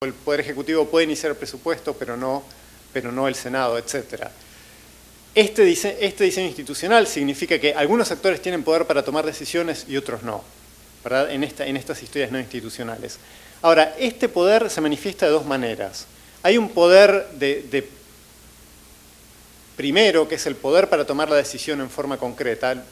el Poder Ejecutivo puede iniciar el presupuesto, pero no el Senado, etc. Este diseño institucional significa que algunos actores tienen poder para tomar decisiones y otros no, ¿verdad? En estas historias no institucionales. Ahora, este poder se manifiesta de dos maneras. Hay un poder primero, que es el poder para tomar la decisión en forma concreta.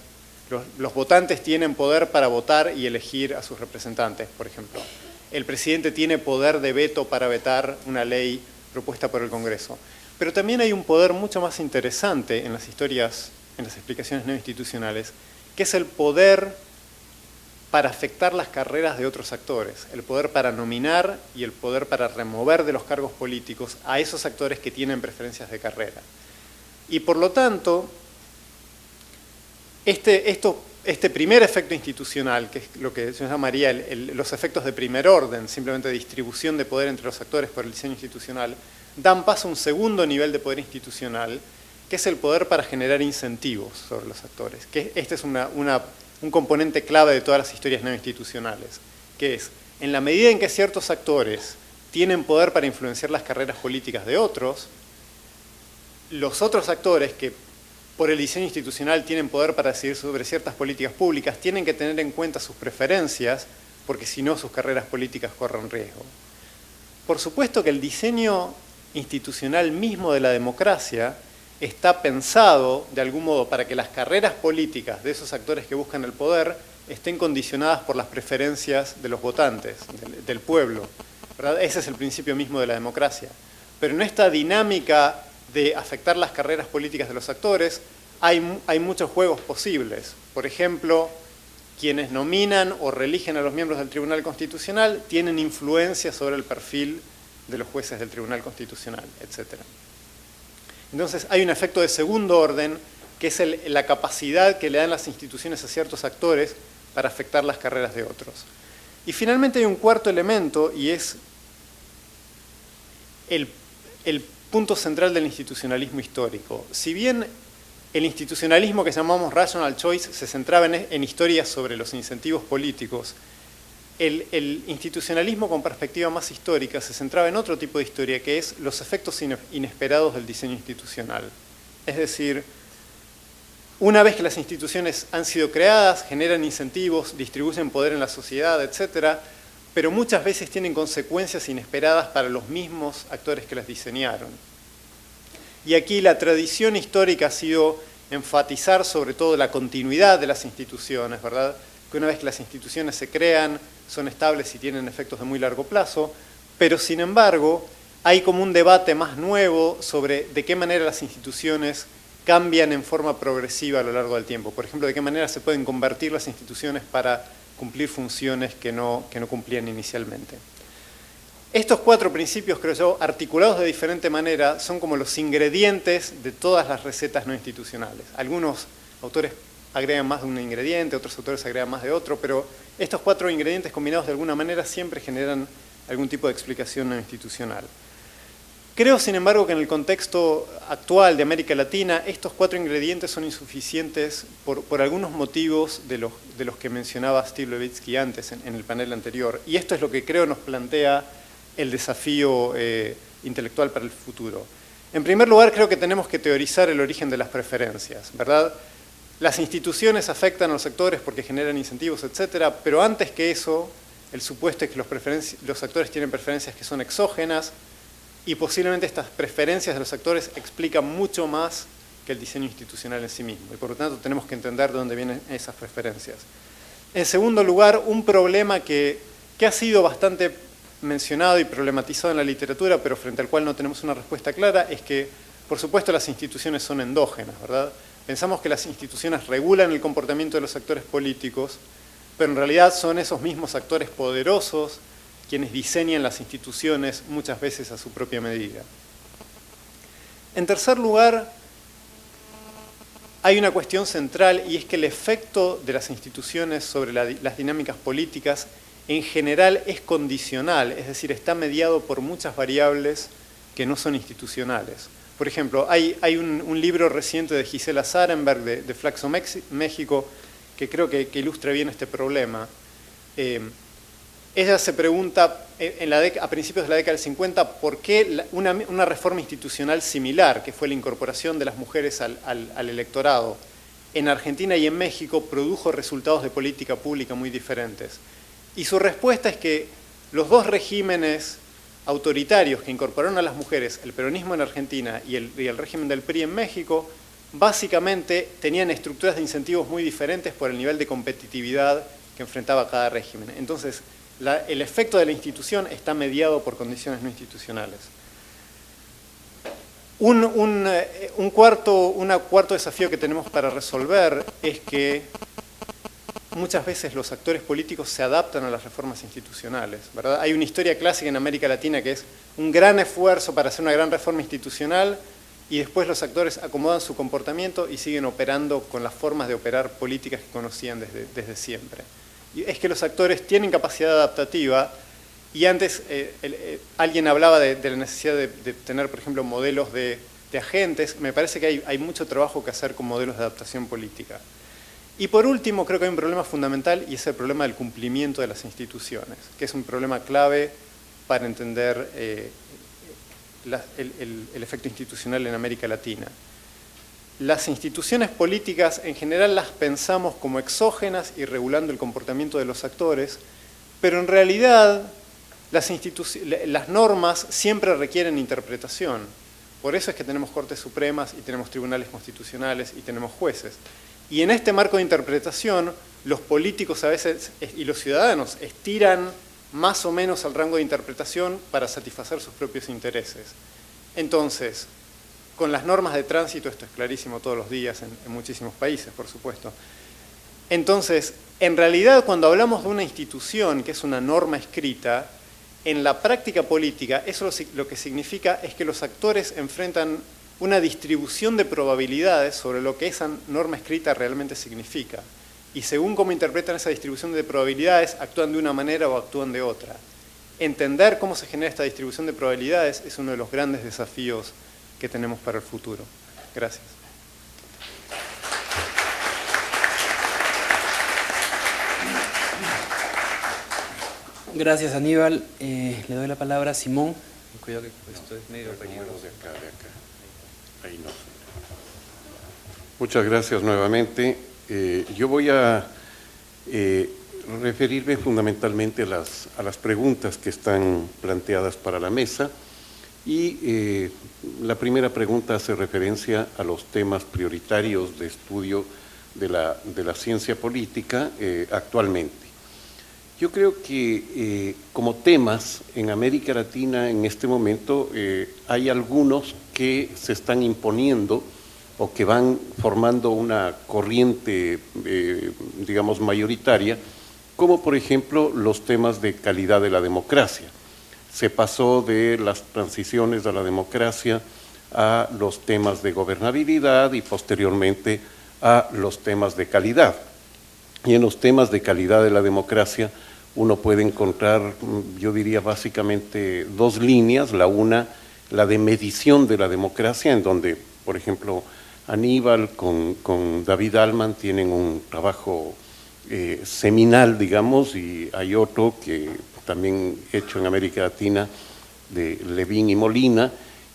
Los votantes tienen poder para votar y elegir a sus representantes, por ejemplo. El presidente tiene poder de veto para vetar una ley propuesta por el Congreso. Pero también hay un poder mucho más interesante en las historias, en las explicaciones no institucionales, que es el poder para afectar las carreras de otros actores, el poder para nominar y el poder para remover de los cargos políticos a esos actores que tienen preferencias de carrera. Y por lo tanto, este primer efecto institucional, que es lo que se llamaría los efectos de primer orden, simplemente distribución de poder entre los actores por el diseño institucional, dan paso a un segundo nivel de poder institucional, que es el poder para generar incentivos sobre los actores. Que este es un componente clave de todas las historias no institucionales, que es, en la medida en que ciertos actores tienen poder para influenciar las carreras políticas de otros, los otros actores que por el diseño institucional tienen poder para decidir sobre ciertas políticas públicas, tienen que tener en cuenta sus preferencias, porque si no sus carreras políticas corren riesgo. Por supuesto que el diseño institucional mismo de la democracia está pensado de algún modo para que las carreras políticas de esos actores que buscan el poder estén condicionadas por las preferencias de los votantes, del pueblo, ¿verdad? Ese es el principio mismo de la democracia. Pero en esta dinámica de afectar las carreras políticas de los actores, hay muchos juegos posibles. Por ejemplo, quienes nominan o reeligen a los miembros del Tribunal Constitucional tienen influencia sobre el perfil de los jueces del Tribunal Constitucional, etc. Entonces hay un efecto de segundo orden, que es la capacidad que le dan las instituciones a ciertos actores para afectar las carreras de otros. Y finalmente hay un cuarto elemento, y es el punto central del institucionalismo histórico. Si bien el institucionalismo que llamamos rational choice se centraba en historias sobre los incentivos políticos, el institucionalismo con perspectiva más histórica se centraba en otro tipo de historia, que es los efectos inesperados del diseño institucional. Es decir, una vez que las instituciones han sido creadas, generan incentivos, distribuyen poder en la sociedad, etc., pero muchas veces tienen consecuencias inesperadas para los mismos actores que las diseñaron. Y aquí la tradición histórica ha sido enfatizar sobre todo la continuidad de las instituciones, ¿verdad? Que una vez que las instituciones se crean, son estables y tienen efectos de muy largo plazo, pero sin embargo hay como un debate más nuevo sobre de qué manera las instituciones cambian en forma progresiva a lo largo del tiempo. Por ejemplo, de qué manera se pueden convertir las instituciones para cumplir funciones que no cumplían inicialmente. Estos cuatro principios, creo yo, articulados de diferente manera, son como los ingredientes de todas las recetas no institucionales. Algunos autores agregan más de un ingrediente, otros autores agregan más de otro, pero estos cuatro ingredientes combinados de alguna manera siempre generan algún tipo de explicación no institucional. Creo, sin embargo, que en el contexto actual de América Latina, estos cuatro ingredientes son insuficientes por algunos motivos de los que mencionaba Steve Levitsky antes en el panel anterior. Y esto es lo que creo nos plantea el desafío intelectual para el futuro. En primer lugar, creo que tenemos que teorizar el origen de las preferencias, ¿verdad? Las instituciones afectan a los actores porque generan incentivos, etc., pero antes que eso, el supuesto es que los actores tienen preferencias que son exógenas, y posiblemente estas preferencias de los actores explican mucho más que el diseño institucional en sí mismo. Y por lo tanto tenemos que entender de dónde vienen esas preferencias. En segundo lugar, un problema que ha sido bastante mencionado y problematizado en la literatura, pero frente al cual no tenemos una respuesta clara, es que, por supuesto, las instituciones son endógenas, ¿verdad? Pensamos que las instituciones regulan el comportamiento de los actores políticos, pero en realidad son esos mismos actores poderosos quienes diseñan las instituciones muchas veces a su propia medida. En tercer lugar, hay una cuestión central, y es que el efecto de las instituciones sobre las dinámicas políticas en general es condicional, es decir, está mediado por muchas variables que no son institucionales. Por ejemplo, hay un libro reciente de Gisela Zarenberg de Flaxo, México, que creo que ilustra bien este problema. Ella se pregunta a principios de la década del 50, por qué una reforma institucional similar, que fue la incorporación de las mujeres al electorado, en Argentina y en México produjo resultados de política pública muy diferentes. Y su respuesta es que los dos regímenes autoritarios que incorporaron a las mujeres, el peronismo en Argentina y el régimen del PRI en México, básicamente tenían estructuras de incentivos muy diferentes por el nivel de competitividad que enfrentaba cada régimen. Entonces, el efecto de la institución está mediado por condiciones no institucionales. Un cuarto desafío que tenemos para resolver es que muchas veces los actores políticos se adaptan a las reformas institucionales, ¿verdad? Hay una historia clásica en América Latina que es un gran esfuerzo para hacer una gran reforma institucional y después los actores acomodan su comportamiento y siguen operando con las formas de operar políticas que conocían desde siempre. Y es que los actores tienen capacidad adaptativa. Y antes alguien hablaba de la necesidad de tener, por ejemplo, modelos de agentes. Me parece que hay mucho trabajo que hacer con modelos de adaptación política. Y por último, creo que hay un problema fundamental y es el problema del cumplimiento de las instituciones, que es un problema clave para entender el efecto institucional en América Latina. Las instituciones políticas en general las pensamos como exógenas y regulando el comportamiento de los actores, pero en realidad las normas siempre requieren interpretación. Por eso es que tenemos Cortes Supremas y tenemos tribunales constitucionales y tenemos jueces. Y en este marco de interpretación, los políticos a veces y los ciudadanos estiran más o menos al rango de interpretación para satisfacer sus propios intereses. Entonces, con las normas de tránsito, esto es clarísimo todos los días en muchísimos países, por supuesto. Entonces, en realidad, cuando hablamos de una institución que es una norma escrita, en la práctica política, eso lo que significa es que los actores enfrentan una distribución de probabilidades sobre lo que esa norma escrita realmente significa. Y según cómo interpretan esa distribución de probabilidades, actúan de una manera o actúan de otra. Entender cómo se genera esta distribución de probabilidades es uno de los grandes desafíos que tenemos para el futuro. Gracias. Gracias, Aníbal. Le doy la palabra a Simón. Cuidado que esto es medio peligroso. De acá. Ahí no. Muchas gracias nuevamente. Yo voy a referirme fundamentalmente a las preguntas que están planteadas para la mesa. Y la primera pregunta hace referencia a los temas prioritarios de estudio de la ciencia política actualmente. Yo creo que como temas en América Latina en este momento hay algunos que se están imponiendo o que van formando una corriente, digamos, mayoritaria, como por ejemplo los temas de calidad de la democracia. Se pasó de las transiciones a la democracia a los temas de gobernabilidad y posteriormente a los temas de calidad. Y en los temas de calidad de la democracia uno puede encontrar, yo diría básicamente dos líneas, la una, la de medición de la democracia, en donde, por ejemplo, Aníbal con David Altman tienen un trabajo seminal, digamos, y hay otro que también hecho en América Latina, de Levin y Molina,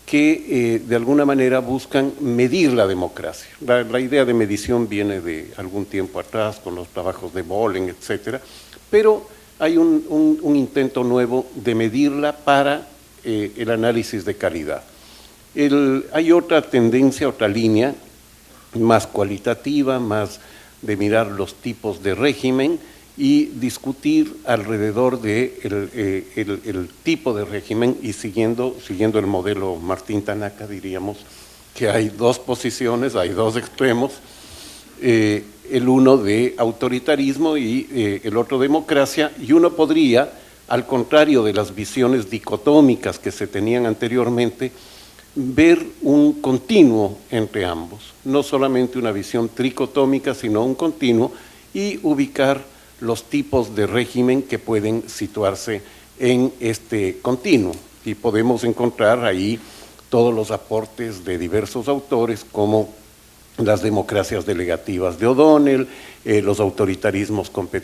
que de alguna manera buscan medir la democracia. La idea de medición viene de algún tiempo atrás, con los trabajos de Bollen, etcétera, pero hay un intento nuevo de medirla para el análisis de calidad. Hay otra tendencia, otra línea, más cualitativa, más de mirar los tipos de régimen y discutir alrededor de el tipo de régimen y siguiendo el modelo Martín Tanaka, diríamos que hay dos posiciones, hay dos extremos, el uno de autoritarismo y el otro democracia, y uno podría, al contrario de las visiones dicotómicas que se tenían anteriormente, ver un continuo entre ambos, no solamente una visión tricotómica, sino un continuo, y ubicar los tipos de régimen que pueden situarse en este continuo. Y podemos encontrar ahí todos los aportes de diversos autores, como las democracias delegativas de O'Donnell, los autoritarismos competitivos